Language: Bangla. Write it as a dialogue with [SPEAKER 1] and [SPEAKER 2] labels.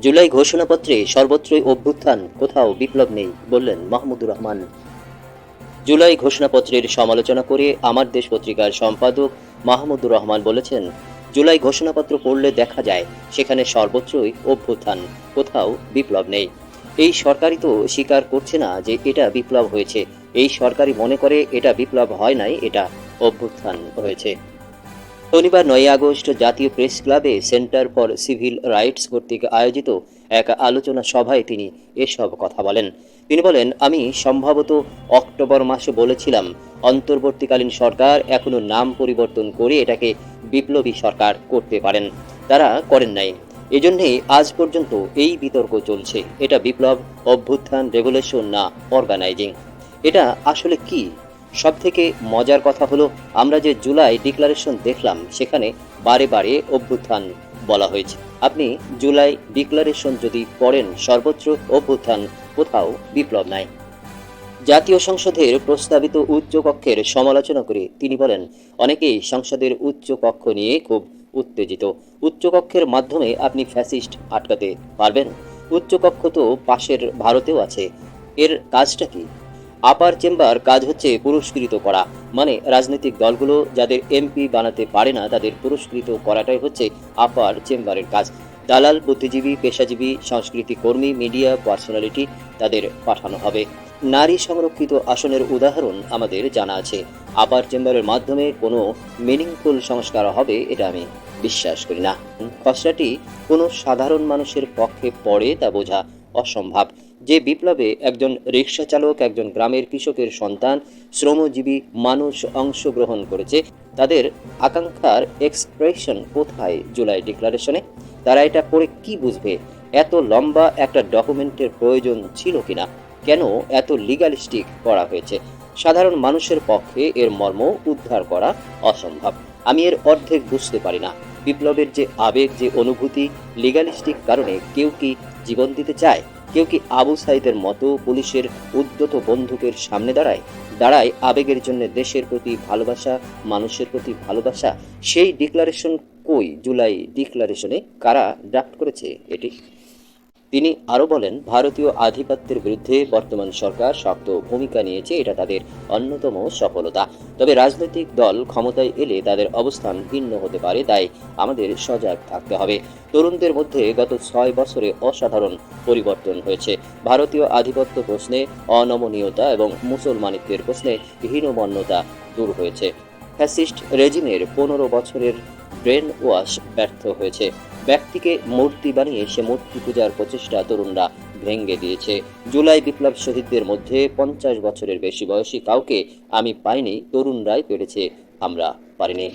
[SPEAKER 1] জুলাই ঘোষণাপত্রে সর্বত্রই অভ্যুত্থান, কোথাও বিপ্লব নেই, বললেন মাহমুদুর রহমান। জুলাই ঘোষণাপত্রের সমালোচনা করে আমার দেশ পত্রিকার সম্পাদক মাহমুদুর রহমান বলেছেন, জুলাই ঘোষণাপত্র পড়লে দেখা যায় সেখানে সর্বত্রই অভ্যুত্থান, কোথাও বিপ্লব নেই। এই সরকারই তো স্বীকার করছে না যে এটা বিপ্লব হয়েছে। এই সরকারই মনে করে এটা বিপ্লব হয় নাই, এটা অভ্যুত্থান হয়েছে। শনিবার ৯ আগস্ট জাতীয় প্রেস ক্লাবে সেন্টার ফর সিভিল রাইটস কর্তৃক আয়োজিত এক আলোচনা সভায় তিনি এসব কথা বলেন। তিনি বলেন, আমি সম্ভবত অক্টোবর মাসে বলেছিলাম অন্তর্বর্তীকালীন সরকার এখনো নাম পরিবর্তন করে এটাকে বিপ্লবী সরকার করতে পারেন। তারা করেন নাই। এজন্যই আজ পর্যন্ত এই বিতর্ক চলছে, এটা বিপ্লব, অভ্যুত্থান, রেভলিউশন না অর্গানাইজিং। এটা আসলে কি? সবথেকে মজার কথা হলো, আমরা যে জুলাই ডিক্লারেশন দেখলাম সেখানে বারে বারে অভ্যুত্থান বলা হয়েছে। আপনি জুলাই ডিক্লারেশন যদি পড়েন, সর্বত্র অভ্যুত্থান, কোথাও বিপ্লব নাই। জাতীয় সংসদের প্রস্তাবিত উচ্চ কক্ষের সমালোচনা করে তিনি বলেন, অনেকেই সংসদের উচ্চ কক্ষ নিয়ে খুব উত্তেজিত। উচ্চ কক্ষের মাধ্যমে আপনি ফ্যাসিস্ট আটকাতে পারবেন? উচ্চ কক্ষ তো পাশের ভারতেও আছে। এর কাজটা কি? আপার চেম্বার কাজ হচ্ছে পুরস্কৃত করা, মানে রাজনৈতিক দলগুলো যাদের এমপি বানাতে পারে না তাদের পুরস্কৃত করাটাই হচ্ছে আপার চেম্বারের কাজ। দালাল, বুদ্ধিজীবী, পেশাজীবী, সংস্কৃতি কর্মী, মিডিয়া পার্সোনালিটি, তাদের পাঠানো হবে। নারী সংরক্ষিত আসনের উদাহরণ আমাদের জানা আছে। আপার চেম্বারের মাধ্যমে কোনো মিনিংফুল সংস্কার হবে এটা আমি বিশ্বাস করি না। খসড়াটি কোনো সাধারণ মানুষের পক্ষে পড়ে তা বোঝা অসম্ভব। যে বিপ্লবে একজন রিক্সা চালক, একজন গ্রামের কৃষকের সন্তান, শ্রমজীবী মানুষ অংশগ্রহণ করেছে, তাদের আকাঙ্ক্ষার এক্সপ্রেশন কোথায় জুলাই ডিক্লারেশনে? তারা এটা পড়ে কি বুঝবে? এত লম্বা একটা ডকুমেন্টের প্রয়োজন ছিল কিনা? কেন এত লিগালিস্টিক করা হয়েছে? সাধারণ মানুষের পক্ষে এর মর্ম উদ্ধার করা অসম্ভব। আমি এর অর্ধেক বুঝতে পারি না। বিপ্লবের যে আবেগ, যে অনুভূতি, লিগালিস্টিক কারণে কেউ কি জীবন দিতে চায়? কেউ কি আবু সাইদের মতো পুলিশের উদ্যত বন্দুকের সামনে দাঁড়ায় আবেগের জন্য? দেশের প্রতি ভালোবাসা, মানুষের প্রতি ভালোবাসা, সেই ডিক্লারেশন কই? জুলাই ডিক্লারেশনে কারা ড্রাফট করেছে এটি? তিনি আরও বলেন, ভারতীয় আধিপত্যের বিরুদ্ধে বর্তমান সরকার শক্ত ভূমিকা নিয়েছে, এটা তাদের অন্যতম সফলতা। তবে রাজনৈতিক দল ক্ষমতায় এলে তাদের অবস্থান ভিন্ন হতে পারে, তাই আমাদের সজাগ থাকতে হবে। তরুণদের মধ্যে গত ৬ বছরে অসাধারণ পরিবর্তন হয়েছে। ভারতীয় আধিপত্য প্রশ্নে অনমনীয়তা এবং মুসলমানিত্বের প্রশ্নে হীনমন্যতা দূর হয়েছে। ফ্যাসিস্ট রেজিমের ১৫ বছরের ব্রেন ওয়াশ ব্যর্থ হয়েছে। ব্যক্তিকে মূর্তি বানিয়ে সে মূর্তি পূজার প্রচেষ্টা তরুণরা ভেঙে দিয়েছে। জুলাই বিপ্লব শহীদদের মধ্যে ৫০ বছরের বেশি বয়সী কাউকে আমি পাইনি, তরুণরাই পেরেছে, আমরা পারিনি।